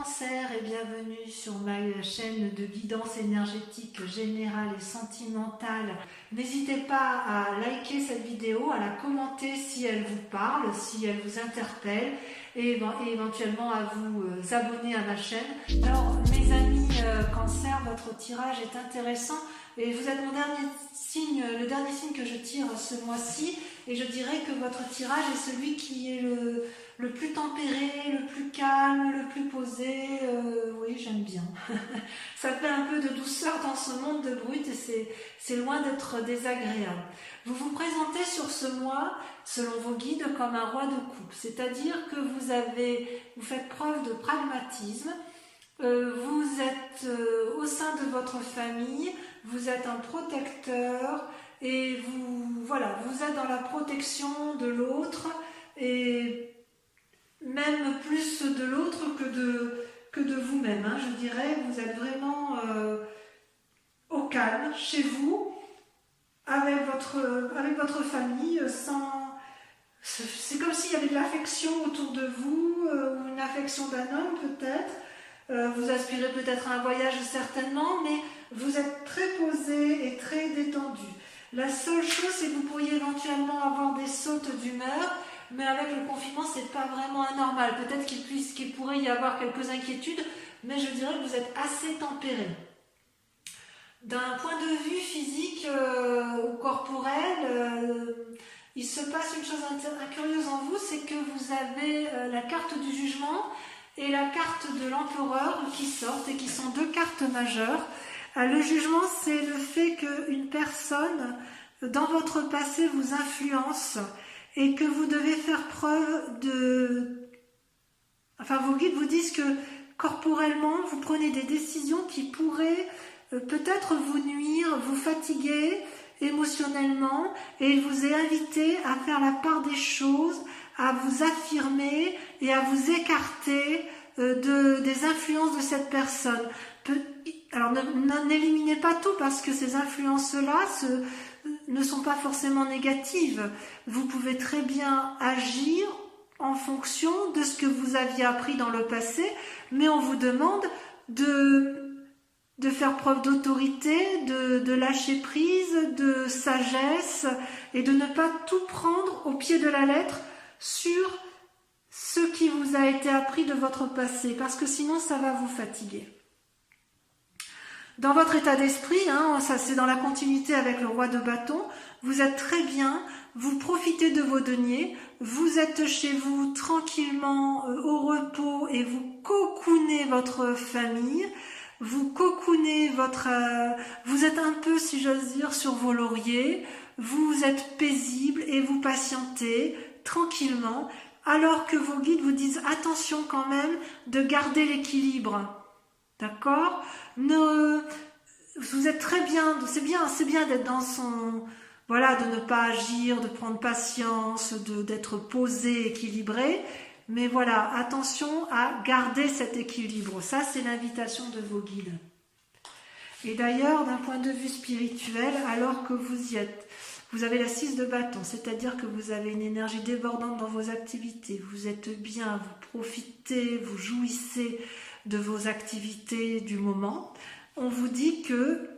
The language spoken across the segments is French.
Cancer et bienvenue sur ma chaîne de guidance énergétique générale et sentimentale. N'hésitez pas à liker cette vidéo, à la commenter si elle vous parle, si elle vous interpelle et éventuellement à vous abonner à ma chaîne. Alors mes amis Cancer, votre tirage est intéressant et vous êtes mon dernier signe, le dernier signe que je tire ce mois-ci, et je dirais que votre tirage est celui qui est le plus tempéré, le plus calme, le plus posé. Oui, j'aime bien. Ça fait un peu de douceur dans ce monde de brut et c'est loin d'être désagréable. Vous vous présentez sur ce mois, selon vos guides, comme un roi de coupe, c'est-à-dire que vous faites preuve de pragmatisme. Vous êtes au sein de votre famille, vous êtes un protecteur et vous êtes dans la protection de l'autre et même plus de l'autre que de vous-même. Hein, je dirais, vous êtes vraiment au calme chez vous, avec votre famille, c'est comme s'il y avait de l'affection autour de vous, ou une affection d'un homme peut-être. Vous aspirez peut-être à un voyage certainement, mais vous êtes très posé et très détendu. La seule chose, c'est que vous pourriez éventuellement avoir des sautes d'humeur, mais avec le confinement, c'est pas vraiment anormal. Peut-être qu'il pourrait y avoir quelques inquiétudes, mais je dirais que vous êtes assez tempéré. D'un point de vue physique ou corporel, il se passe une chose curieuse en vous, c'est que vous avez la carte du jugement et la carte de l'empereur qui sortent et qui sont deux cartes majeures. Le jugement, c'est le fait qu'une personne dans votre passé vous influence et que vous devez faire preuve de... Enfin, vos guides vous disent que corporellement, vous prenez des décisions qui pourraient peut-être vous nuire, vous fatiguer émotionnellement, et il vous est invité à faire la part des choses, à vous affirmer et à vous écarter des influences de cette personne. Alors n'éliminez pas tout parce que ces influences-là ne sont pas forcément négatives. Vous pouvez très bien agir en fonction de ce que vous aviez appris dans le passé, mais on vous demande de faire preuve d'autorité, de lâcher prise, de sagesse et de ne pas tout prendre au pied de la lettre sur ce qui vous a été appris de votre passé, parce que sinon ça va vous fatiguer. Dans votre état d'esprit, hein, ça c'est dans la continuité avec le roi de bâton, vous êtes très bien, vous profitez de vos deniers, vous êtes chez vous tranquillement au repos et vous cocoonez votre famille, vous cocoonez vous êtes un peu, si j'ose dire, sur vos lauriers, vous êtes paisible et vous patientez tranquillement, alors que vos guides vous disent attention quand même de garder l'équilibre. D'accord? Vous êtes très bien, c'est bien d'être dans son... Voilà, de ne pas agir, de prendre patience, d'être posé, équilibré. Mais voilà, attention à garder cet équilibre. Ça, c'est l'invitation de vos guides. Et d'ailleurs, d'un point de vue spirituel, alors que vous y êtes, vous avez la 6 de bâton, c'est-à-dire que vous avez une énergie débordante dans vos activités. Vous êtes bien, vous profitez, vous jouissez de vos activités du moment. On vous dit que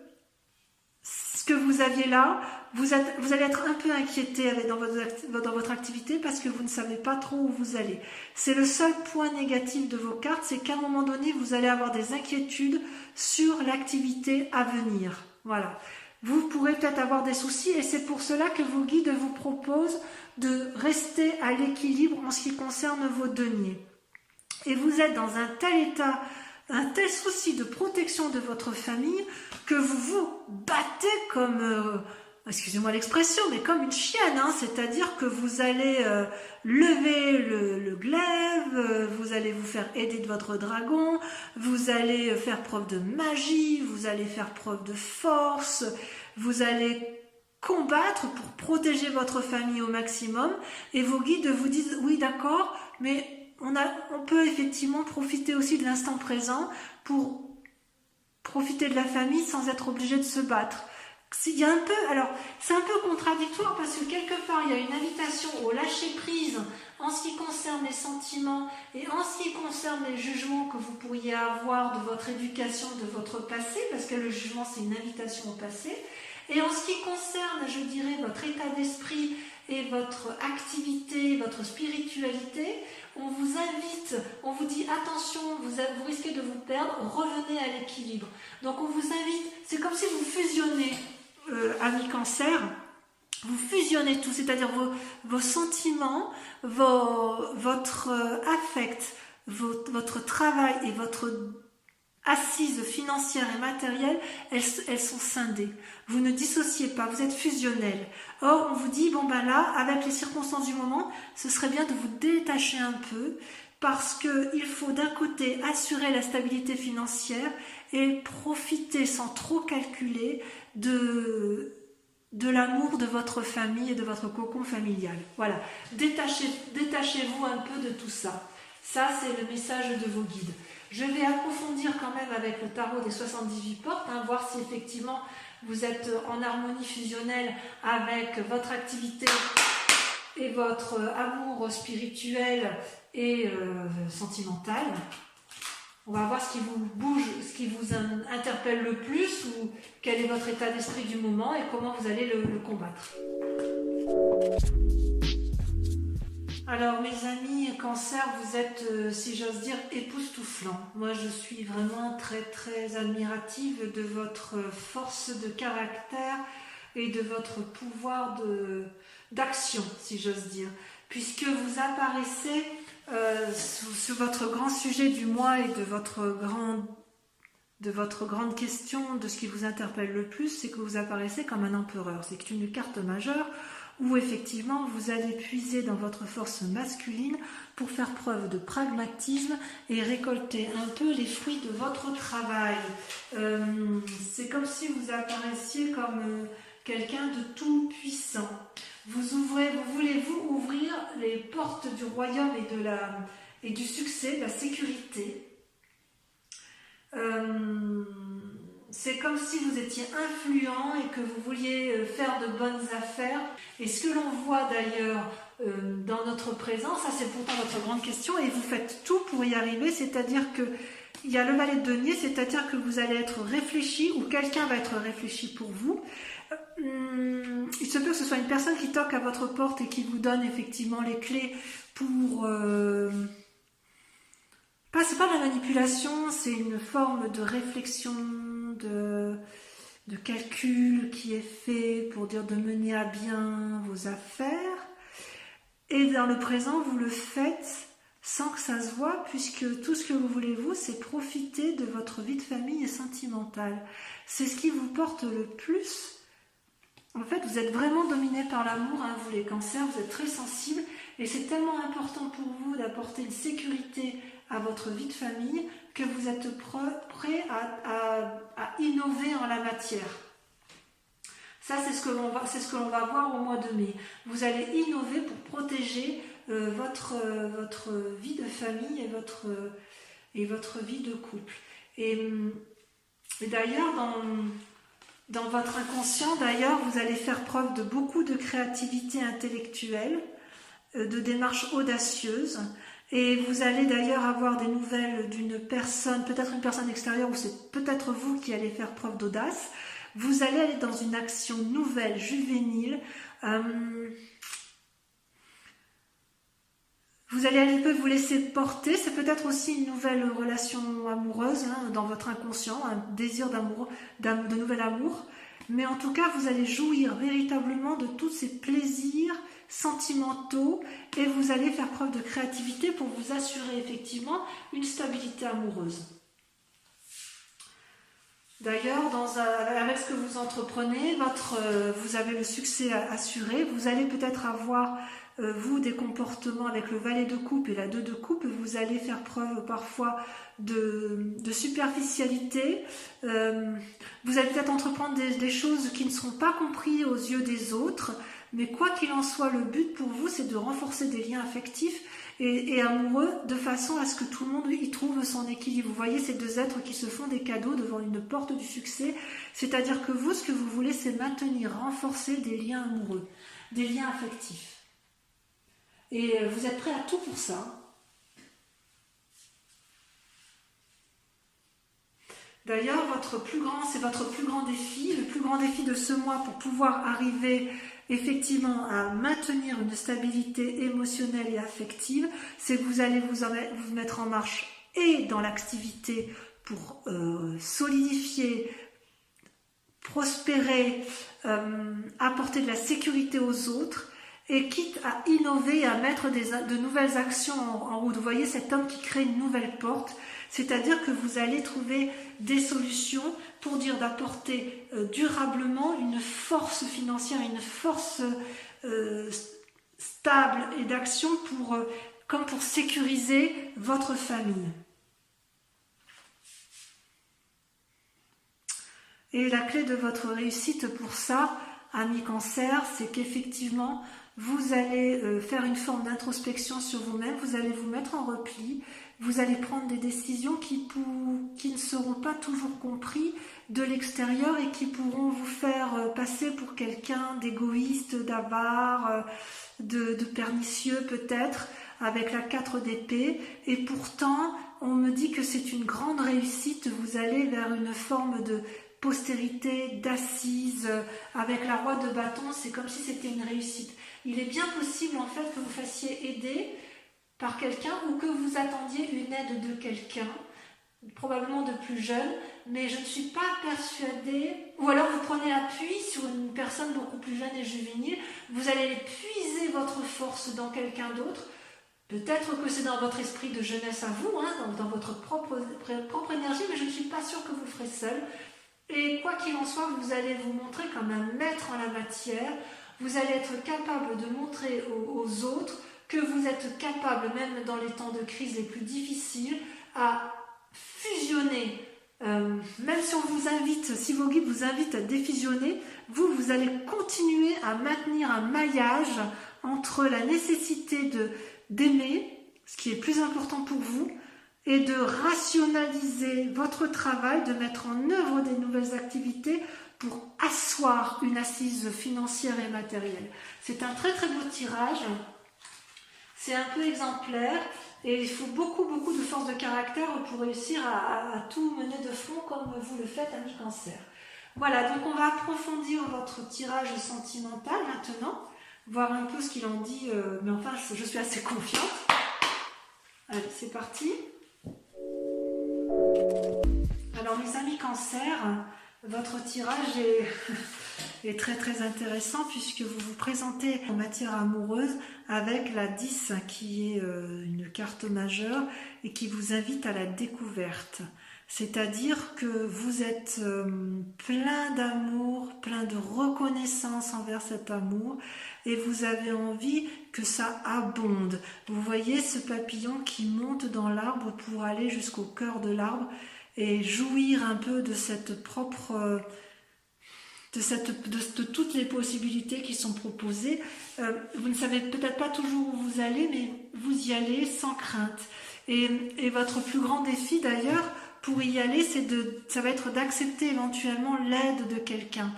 ce que vous aviez là, vous allez être un peu inquiété dans votre activité parce que vous ne savez pas trop où vous allez. C'est le seul point négatif de vos cartes, c'est qu'à un moment donné, vous allez avoir des inquiétudes sur l'activité à venir. Voilà. Vous pourrez peut-être avoir des soucis et c'est pour cela que vos guides vous proposent de rester à l'équilibre en ce qui concerne vos deniers. Et vous êtes dans un tel état, un tel souci de protection de votre famille que vous vous battez comme, excusez-moi l'expression, mais comme une chienne, hein, c'est-à-dire que vous allez lever le glaive, vous allez vous faire aider de votre dragon, vous allez faire preuve de magie, vous allez faire preuve de force, vous allez combattre pour protéger votre famille au maximum et vos guides vous disent oui d'accord, mais on peut effectivement profiter aussi de l'instant présent pour profiter de la famille sans être obligé de se battre. il y a un peu, alors c'est un peu contradictoire parce que quelque part il y a une invitation au lâcher prise en ce qui concerne les sentiments et en ce qui concerne les jugements que vous pourriez avoir de votre éducation, de votre passé, parce que le jugement c'est une invitation au passé, et en ce qui concerne, je dirais, votre état d'esprit et votre activité, votre spiritualité, on vous invite, on vous dit attention, vous risquez de vous perdre, revenez à l'équilibre. Donc on vous invite, c'est comme si vous fusionnez, amis cancer, vous fusionnez tout, c'est-à-dire vos sentiments, votre affect, votre travail et votre assise financière et matérielle, elles sont scindées. Vous ne dissociez pas, vous êtes fusionnel. Or, on vous dit, bon ben là, avec les circonstances du moment, ce serait bien de vous détacher un peu, parce qu'il faut d'un côté assurer la stabilité financière et profiter sans trop calculer de l'amour de votre famille et de votre cocon familial. Voilà, détachez-vous un peu de tout ça. Ça, c'est le message de vos guides. Je vais approfondir quand même avec le tarot des 78 portes, voir si effectivement vous êtes en harmonie fusionnelle avec votre activité et votre amour spirituel et sentimental. On va voir ce qui vous bouge, ce qui vous interpelle le plus, ou quel est votre état d'esprit du moment et comment vous allez le combattre. Alors mes amis cancer, vous êtes, si j'ose dire, époustouflants. Moi je suis vraiment très très admirative de votre force de caractère et de votre pouvoir d'action, si j'ose dire, puisque vous apparaissez sur votre grand sujet du mois et de votre grande question, de ce qui vous interpelle le plus, c'est que vous apparaissez comme un empereur. C'est une carte majeure où effectivement vous allez puiser dans votre force masculine pour faire preuve de pragmatisme et récolter un peu les fruits de votre travail. C'est comme si vous apparaissiez comme quelqu'un de tout puissant. Vous voulez-vous ouvrir les portes du royaume et du succès, de la sécurité. C'est comme si vous étiez influent et que vous vouliez faire de bonnes affaires. Et ce que l'on voit d'ailleurs dans notre présent, ça c'est pourtant votre grande question, et vous faites tout pour y arriver, c'est-à-dire que il y a le valet de denier, c'est-à-dire que vous allez être réfléchi ou quelqu'un va être réfléchi pour vous. Il se peut que ce soit une personne qui toque à votre porte et qui vous donne effectivement les clés pour... c'est pas de la manipulation, c'est une forme de réflexion, de calcul qui est fait pour dire de mener à bien vos affaires. Et dans le présent, vous le faites sans que ça se voie, puisque tout ce que vous voulez, vous, c'est profiter de votre vie de famille et sentimentale. C'est ce qui vous porte le plus. En fait, vous êtes vraiment dominé par l'amour, vous les cancers, vous êtes très sensibles, et c'est tellement important pour vous d'apporter une sécurité à votre vie de famille que vous êtes prêt à innover en la matière. Ça, c'est ce que l'on va voir au mois de mai. Vous allez innover pour protéger votre vie de famille et votre vie de couple. Et d'ailleurs, dans votre inconscient, d'ailleurs, vous allez faire preuve de beaucoup de créativité intellectuelle, de démarches audacieuses, et vous allez d'ailleurs avoir des nouvelles d'une personne, peut-être une personne extérieure, ou c'est peut-être vous qui allez faire preuve d'audace. Vous allez aller dans une action nouvelle, juvénile. Vous allez un peu vous laisser porter. C'est peut-être aussi une nouvelle relation amoureuse dans votre inconscient, un désir de nouvel amour. Mais en tout cas, vous allez jouir véritablement de tous ces plaisirs sentimentaux et vous allez faire preuve de créativité pour vous assurer effectivement une stabilité amoureuse. D'ailleurs, avec ce que vous entreprenez, vous avez le succès assuré. Vous allez peut-être avoir, vous, des comportements avec le valet de coupe et la 2 de coupe. Vous allez faire preuve parfois de superficialité. Vous allez peut-être entreprendre des choses qui ne seront pas comprises aux yeux des autres. Mais quoi qu'il en soit, le but pour vous, c'est de renforcer des liens affectifs et amoureux, de façon à ce que tout le monde y trouve son équilibre. Vous voyez ces deux êtres qui se font des cadeaux devant une porte du succès, c'est-à-dire que vous, ce que vous voulez, c'est maintenir, renforcer des liens amoureux, des liens affectifs. Et vous êtes prêts à tout pour ça. D'ailleurs, c'est votre plus grand défi, le plus grand défi de ce mois pour pouvoir arriver effectivement à maintenir une stabilité émotionnelle et affective, c'est que vous allez vous mettre en marche et dans l'activité pour solidifier, prospérer, apporter de la sécurité aux autres, et quitte à innover, à mettre de nouvelles actions en route. Vous voyez cet homme qui crée une nouvelle porte, c'est-à-dire que vous allez trouver des solutions pour dire d'apporter durablement une force financière, une force stable et d'action comme pour sécuriser votre famille. Et la clé de votre réussite pour ça, amis Cancer, c'est qu'effectivement, vous allez faire une forme d'introspection sur vous-même, vous allez vous mettre en repli, vous allez prendre des décisions qui ne seront pas toujours comprises de l'extérieur et qui pourront vous faire passer pour quelqu'un d'égoïste, d'avare, de pernicieux peut-être, avec la 4 d'épée. Et pourtant, on me dit que c'est une grande réussite, vous allez vers une forme de postérité, d'assise, avec la roi de bâton, c'est comme si c'était une réussite. Il est bien possible en fait que vous fassiez aider par quelqu'un ou que vous attendiez une aide de quelqu'un, probablement de plus jeune, mais je ne suis pas persuadée, ou alors vous prenez appui sur une personne beaucoup plus jeune et juvénile, vous allez puiser votre force dans quelqu'un d'autre, peut-être que c'est dans votre esprit de jeunesse à vous, dans votre propre énergie, mais je ne suis pas sûre que vous le ferez seul. Et quoi qu'il en soit, vous allez vous montrer comme un maître en la matière, vous allez être capable de montrer aux autres que vous êtes capable, même dans les temps de crise les plus difficiles, à fusionner. Même si on vous invite, si vos guides vous invitent à défusionner, vous allez continuer à maintenir un maillage entre la nécessité d'aimer, ce qui est plus important pour vous, et de rationaliser votre travail, de mettre en œuvre des nouvelles activités pour asseoir une assise financière et matérielle. C'est un très très beau tirage, c'est un peu exemplaire et il faut beaucoup de force de caractère pour réussir à tout mener de front comme vous le faites, amis Cancer. Voilà, donc on va approfondir votre tirage sentimental maintenant, voir un peu ce qu'il en dit, mais enfin je suis assez confiante. Allez, c'est parti. Alors mes amis Cancer, votre tirage est très très intéressant puisque vous vous présentez en matière amoureuse avec la 10 qui est une carte majeure et qui vous invite à la découverte. C'est-à-dire que vous êtes plein d'amour, plein de reconnaissance envers cet amour et vous avez envie que ça abonde. Vous voyez ce papillon qui monte dans l'arbre pour aller jusqu'au cœur de l'arbre et jouir un peu de cette propre... de toutes les possibilités qui sont proposées. Vous ne savez peut-être pas toujours où vous allez, mais vous y allez sans crainte. Et votre plus grand défi d'ailleurs, pour y aller, ça va être d'accepter éventuellement l'aide de quelqu'un.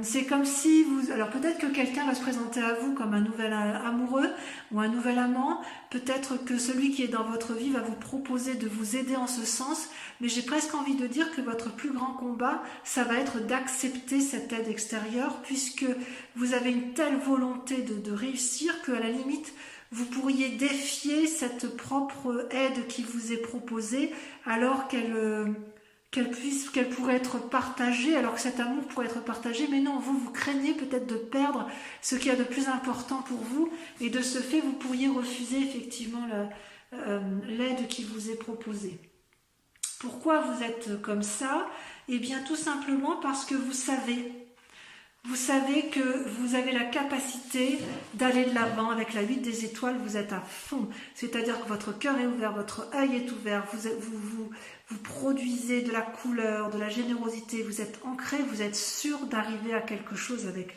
C'est comme si alors peut-être que quelqu'un va se présenter à vous comme un nouvel amoureux ou un nouvel amant, peut-être que celui qui est dans votre vie va vous proposer de vous aider en ce sens, mais j'ai presque envie de dire que votre plus grand combat, ça va être d'accepter cette aide extérieure, puisque vous avez une telle volonté de réussir qu'à la limite, vous pourriez défier cette propre aide qui vous est proposée, alors qu'elle pourrait être partagée, alors que cet amour pourrait être partagé, mais non, vous craignez peut-être de perdre ce qu'il y a de plus important pour vous, et de ce fait, vous pourriez refuser effectivement l'aide qui vous est proposée. Pourquoi vous êtes comme ça? Eh bien, tout simplement parce que vous savez Vous savez que vous avez la capacité d'aller de l'avant avec la 8 des étoiles, vous êtes à fond. C'est-à-dire que votre cœur est ouvert, votre œil est ouvert, vous produisez de la couleur, de la générosité, vous êtes ancré, vous êtes sûr d'arriver à quelque chose avec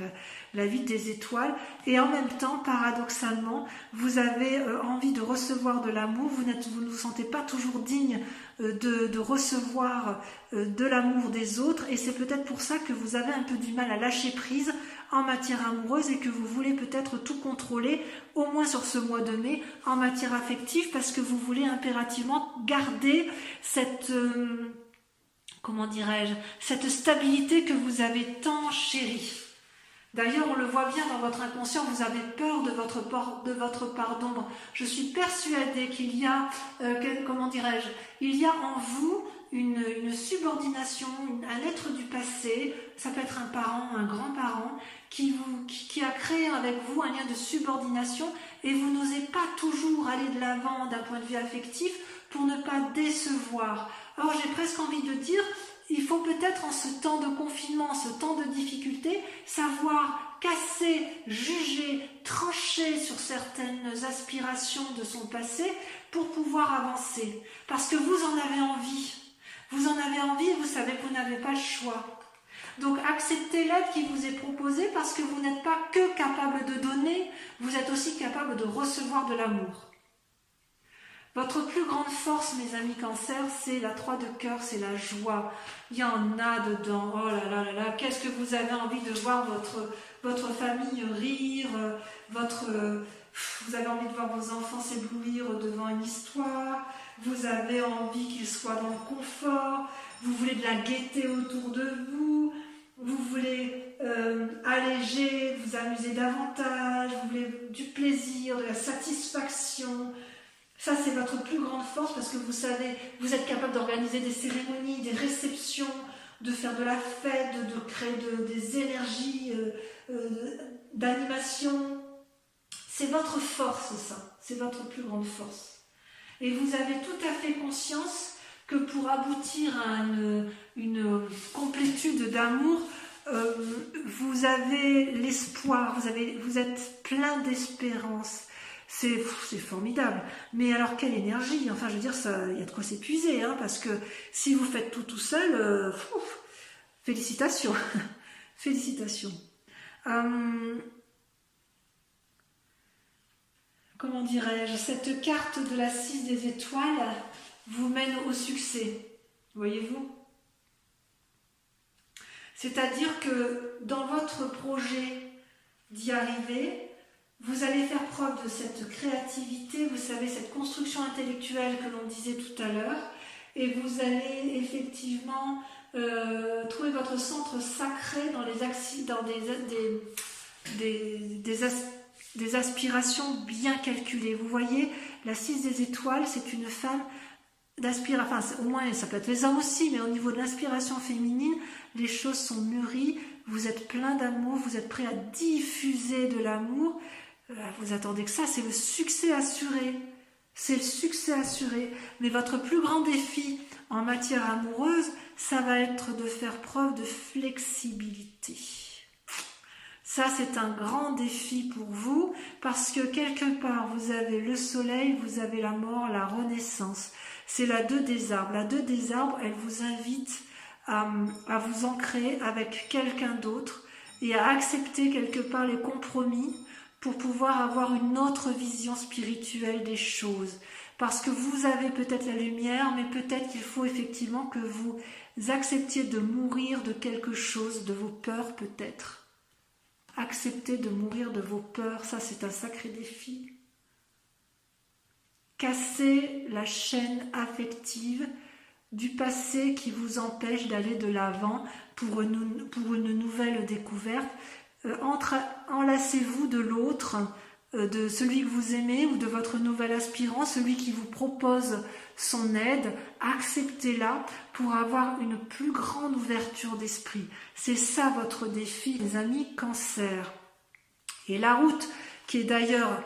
la 8 des étoiles. Et en même temps, paradoxalement, vous avez envie de recevoir de l'amour, vous ne vous sentez pas toujours digne de recevoir de l'amour des autres, et c'est peut-être pour ça que vous avez un peu du mal à lâcher prise en matière amoureuse et que vous voulez peut-être tout contrôler, au moins sur ce mois de mai, en matière affective, parce que vous voulez impérativement garder cette, comment dirais-je, cette stabilité que vous avez tant chérie. D'ailleurs, on le voit bien dans votre inconscient, vous avez peur de votre part d'ombre. Je suis persuadée qu'il y a, comment dirais-je, il y a en vous une subordination, un être du passé, ça peut être un parent, un grand-parent, qui a créé avec vous un lien de subordination et vous n'osez pas toujours aller de l'avant d'un point de vue affectif pour ne pas décevoir. Alors j'ai presque envie de dire, il faut peut-être en ce temps de confinement, ce temps de difficulté, savoir casser, juger, trancher sur certaines aspirations de son passé pour pouvoir avancer. Parce que vous en avez envie. Vous en avez envie et vous savez que vous n'avez pas le choix. Donc acceptez l'aide qui vous est proposée parce que vous n'êtes pas que capable de donner, vous êtes aussi capable de recevoir de l'amour. Votre plus grande force, mes amis Cancer, c'est la 3 de cœur, c'est la joie. Il y en a dedans. Oh là là là là, qu'est-ce que vous avez envie de voir votre famille rire, vous avez envie de voir vos enfants s'éblouir devant une histoire, vous avez envie qu'ils soient dans le confort, vous voulez de la gaieté autour de vous, vous voulez alléger, vous amuser davantage, vous voulez du plaisir, de la satisfaction. Ça, c'est votre plus grande force parce que vous savez, vous êtes capable d'organiser des cérémonies, des réceptions, de faire de la fête, de créer des énergies d'animation. C'est votre force, ça. C'est votre plus grande force. Et vous avez tout à fait conscience que pour aboutir à une complétude d'amour, vous avez l'espoir, vous êtes plein d'espérance. C'est formidable. Mais alors, quelle énergie! Enfin, je veux dire, il y a de quoi s'épuiser, hein, parce que si vous faites tout seul, félicitations. Félicitations. Comment dirais-je, cette carte de la 6 des étoiles vous mène au succès, voyez-vous? C'est-à-dire que dans votre projet d'y arriver, vous allez faire preuve de cette créativité, vous savez, cette construction intellectuelle que l'on disait tout à l'heure, et vous allez effectivement trouver votre centre sacré dans des aspirations bien calculées. Vous voyez, la 6 des étoiles, c'est une femme d'aspiration, enfin au moins ça peut être les hommes aussi, mais au niveau de l'inspiration féminine, les choses sont mûries, vous êtes plein d'amour, vous êtes prêt à diffuser de l'amour, vous attendez que ça, c'est le succès assuré. C'est le succès assuré. Mais votre plus grand défi en matière amoureuse, ça va être de faire preuve de flexibilité. Ça, c'est un grand défi pour vous, parce que quelque part, vous avez le soleil, vous avez la mort, la renaissance. C'est la 2 des arbres. La 2 des arbres, elle vous invite à vous ancrer avec quelqu'un d'autre et à accepter quelque part les compromis pour pouvoir avoir une autre vision spirituelle des choses. Parce que vous avez peut-être la lumière, mais peut-être qu'il faut effectivement que vous acceptiez de mourir de quelque chose, de vos peurs peut-être. Accepter de mourir de vos peurs, ça c'est un sacré défi. Casser la chaîne affective du passé qui vous empêche d'aller de l'avant pour une nouvelle découverte. Enlacez-vous de l'autre, de celui que vous aimez ou de votre nouvel aspirant, celui qui vous propose son aide, acceptez-la pour avoir une plus grande ouverture d'esprit. C'est ça votre défi, les amis Cancer. Et la route qui est d'ailleurs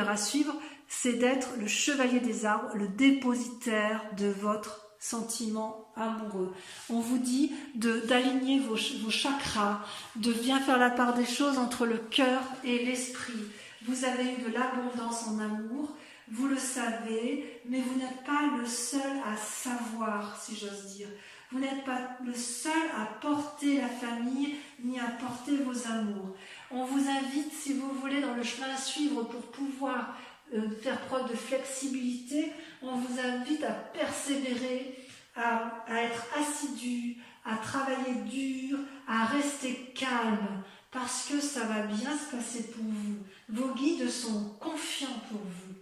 à suivre, c'est d'être le chevalier des arbres, le dépositaire de votre sentiments amoureux. On vous dit d'aligner vos chakras, de bien faire la part des choses entre le cœur et l'esprit. Vous avez eu de l'abondance en amour, vous le savez, mais vous n'êtes pas le seul à savoir, si j'ose dire. Vous n'êtes pas le seul à porter la famille, ni à porter vos amours. On vous invite, si vous voulez, dans le chemin à suivre pour pouvoir faire preuve de flexibilité, on vous invite à persévérer, à être assidu, à travailler dur, à rester calme, parce que ça va bien se passer pour vous. Vos guides sont confiants pour vous.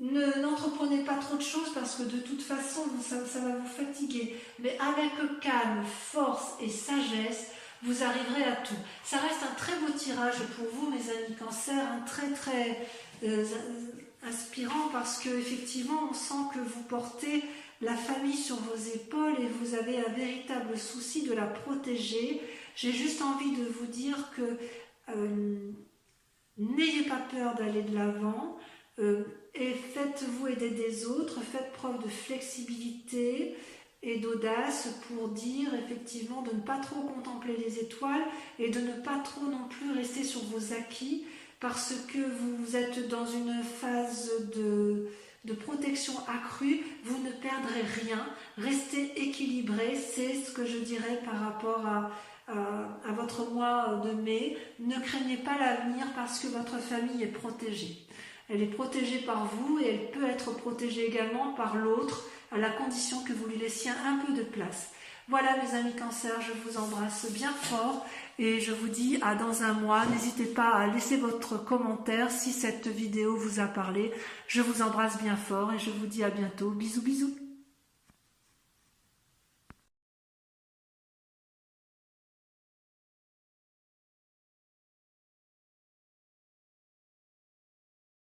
N'entreprenez pas trop de choses parce que de toute façon, ça va vous fatiguer. Mais avec calme, force et sagesse, vous arriverez à tout. Ça reste un très beau tirage pour vous, mes amis Cancer, un très inspirant parce qu'effectivement, on sent que vous portez la famille sur vos épaules et vous avez un véritable souci de la protéger. J'ai juste envie de vous dire que n'ayez pas peur d'aller de l'avant. Et faites-vous aider des autres, faites preuve de flexibilité et d'audace pour dire effectivement de ne pas trop contempler les étoiles et de ne pas trop non plus rester sur vos acquis parce que vous êtes dans une phase de protection accrue, vous ne perdrez rien, restez équilibré, c'est ce que je dirais par rapport à votre mois de mai. Ne craignez pas l'avenir parce que votre famille est protégée. Elle est protégée par vous et elle peut être protégée également par l'autre à la condition que vous lui laissiez un peu de place. Voilà mes amis Cancer, je vous embrasse bien fort et je vous dis à dans un mois. N'hésitez pas à laisser votre commentaire si cette vidéo vous a parlé. Je vous embrasse bien fort et je vous dis à bientôt. Bisous bisous.